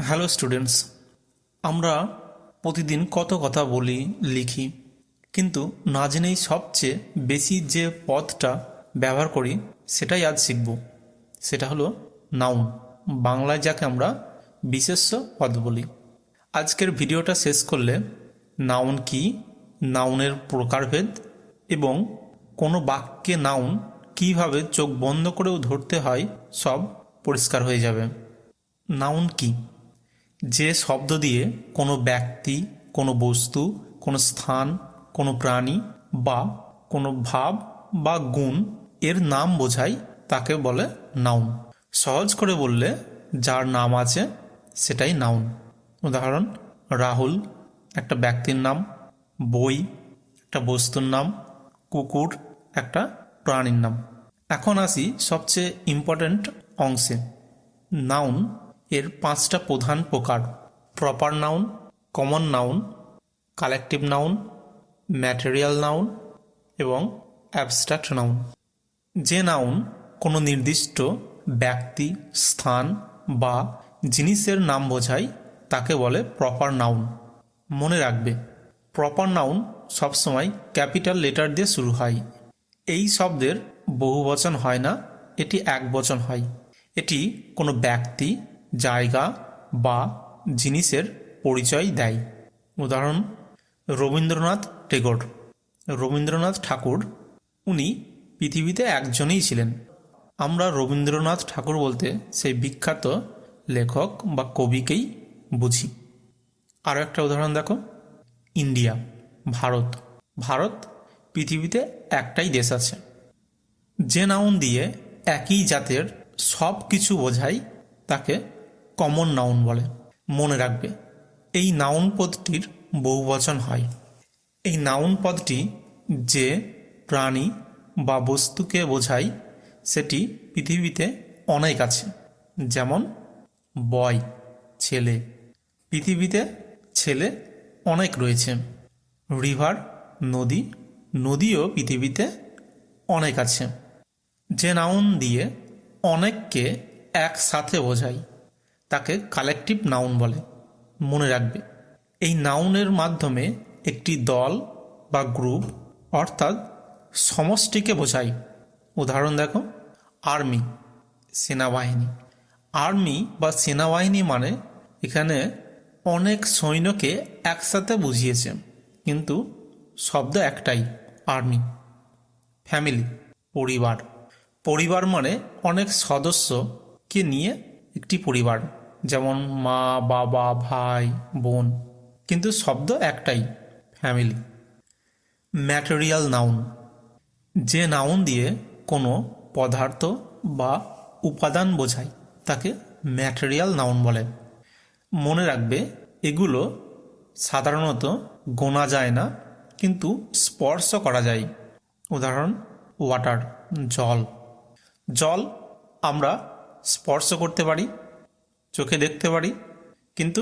Hello students, আমরা প্রতিদিন কত কথা বলি, লিখি, কিন্তু না জেনেই সবচেয়ে বেশি যে পদটা ব্যবহার করি সেটাই আজ শিখব। সেটা হলো নাউন, বাংলায় যাকে আমরা বিশেষ্য পদ বলি। আজকের ভিডিওটা শেষ করলে নাউন কি, নাউনের প্রকারভেদ এবং কোনো বাক্যে নাউন কিভাবে চোখ বন্ধ করেও ধরতে হয় সব পরিষ্কার হয়ে যাবে। নাউন কি? যে শব্দ দিয়ে কোনো ব্যক্তি, কোনো বস্তু, কোনো স্থান, কোনো প্রাণী বা কোনো ভাব বা গুণ এর নাম বোঝায় তাকে বলে নাউন। সহজ করে বললে যার নাম আছে সেটাই নাউন। উদাহরণ: রাহুল একটা ব্যক্তির নাম, বই একটা বস্তুর নাম, কুকুর একটা প্রাণীর নাম। এখন আসি সবচেয়ে ইম্পর্ট্যান্ট অংশে। নাউন এর 5টা প্রধান প্রকার: proper noun, common noun, collective noun, material noun এবং অ্যাবস্ট্রাক্ট নাউন। যে নাউন কোনো নির্দিষ্ট ব্যক্তি, স্থান বা জিনিসের নাম বোঝায় তাকে বলে প্রপার নাউন। মনে রাখবে, প্রপার নাউন সবসময় ক্যাপিটাল লেটার দিয়ে শুরু হয়। এই শব্দের বহুবচন হয় না, এটি একবচন হয়। এটি কোনো ব্যক্তি, জায়গা বা জিনিসের পরিচয় দেয়। উদাহরণ: রবীন্দ্রনাথ টেগোর। রবীন্দ্রনাথ ঠাকুর উনি পৃথিবীতে একজনই ছিলেন। আমরা রবীন্দ্রনাথ ঠাকুর বলতে সেই বিখ্যাত লেখক বা কবিকেই বুঝি। আরও একটা উদাহরণ দেখো, ইন্ডিয়া, ভারত। ভারত পৃথিবীতে একটাই দেশ আছে। যে নাউন দিয়ে একই জাতের সব কিছু বোঝায় তাকে কমন নাউন বলে। মনে রাখবে, এই নাউন পদটির বহুবচন হয়। এই নাউন পদটি যে প্রাণী বা বস্তুকে বোঝায় সেটি পৃথিবীতে অনেক আছে। যেমন বয়, ছেলে। পৃথিবীতে ছেলে অনেক রয়েছে। রিভার, নদী। নদীও পৃথিবীতে অনেক আছে। যে নাউন দিয়ে অনেককে একসাথে বোঝায় তাকে কালেকটিভ নাউন বলে। মনে রাখবে, এই নাউনের মাধ্যমে একটি দল বা গ্রুপ অর্থাৎ সমষ্টিকে বোঝায়। উদাহরণ দেখো, আর্মি, সেনাবাহিনী। আর্মি বা সেনাবাহিনী মানে এখানে অনেক সৈন্যকে একসাথে বুঝিয়েছে, কিন্তু শব্দ একটাই, আর্মি। ফ্যামিলি, পরিবার। পরিবার মানে অনেক সদস্যকে নিয়ে একটি পরিবার, যেমন মা, বাবা, ভাই, বোন, কিন্তু শব্দ একটাই, ফ্যামিলি। Material noun. যে নাউন দিয়ে কোনো পদার্থ বা উপাদান বোঝায় তাকে ম্যাটেরিয়াল নাউন বলে। মনে রাখবে, এগুলো সাধারণত গোনা যায় না, কিন্তু স্পর্শ করা যায়। উদাহরণ: ওয়াটার, জল। জল আমরা স্পর্শ করতে পারি, চোখে দেখতে পারি, কিন্তু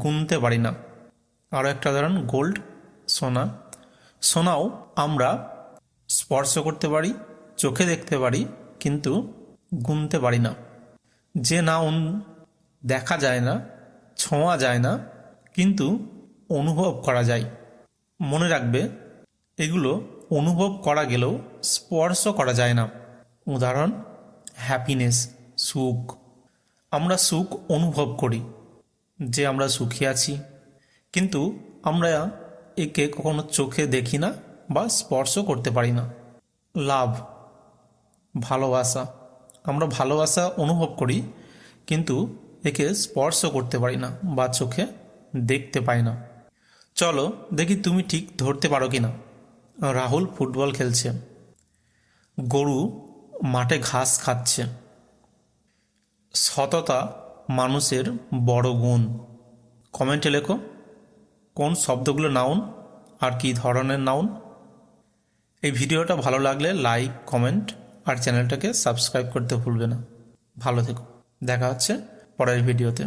গুনতে পারি না। আরও একটা উদাহরণ: গোল্ড, সোনা। সোনাও আমরা স্পর্শ করতে পারি, চোখে দেখতে পারি, কিন্তু গুনতে পারি না। যে নাউন দেখা যায় না, ছোঁয়া যায় না, কিন্তু অনুভব করা যায়। মনে রাখবে, এগুলো অনুভব করা গেলেও স্পর্শ করা যায় না। উদাহরণ: হ্যাপিনেস, সুখ। আমরা সুখ অনুভব করি যে আমরা সুখী আছি, কিন্তু আমরা একে কখনো চোখে দেখি না বা স্পর্শ করতে পারি না। লাভ, ভালোবাসা। আমরা ভালোবাসা অনুভব করি, কিন্তু একে স্পর্শ করতে পারি না বা চোখে দেখতে পাই না। চলো দেখি তুমি ঠিক ধরতে পারো কি না। রাহুল ফুটবল খেলছে। গরু মাঠে ঘাস খাচ্ছে। সততা মানুষের বড় গুণ। কমেন্টে লেখো কোন শব্দগুলো নাউন আর কী ধরনের নাউন। এই ভিডিওটা ভালো লাগলে লাইক, কমেন্ট আর চ্যানেলটাকে সাবস্ক্রাইব করতে ভুলবে না। ভালো থেকো, দেখা হচ্ছে পরের ভিডিওতে।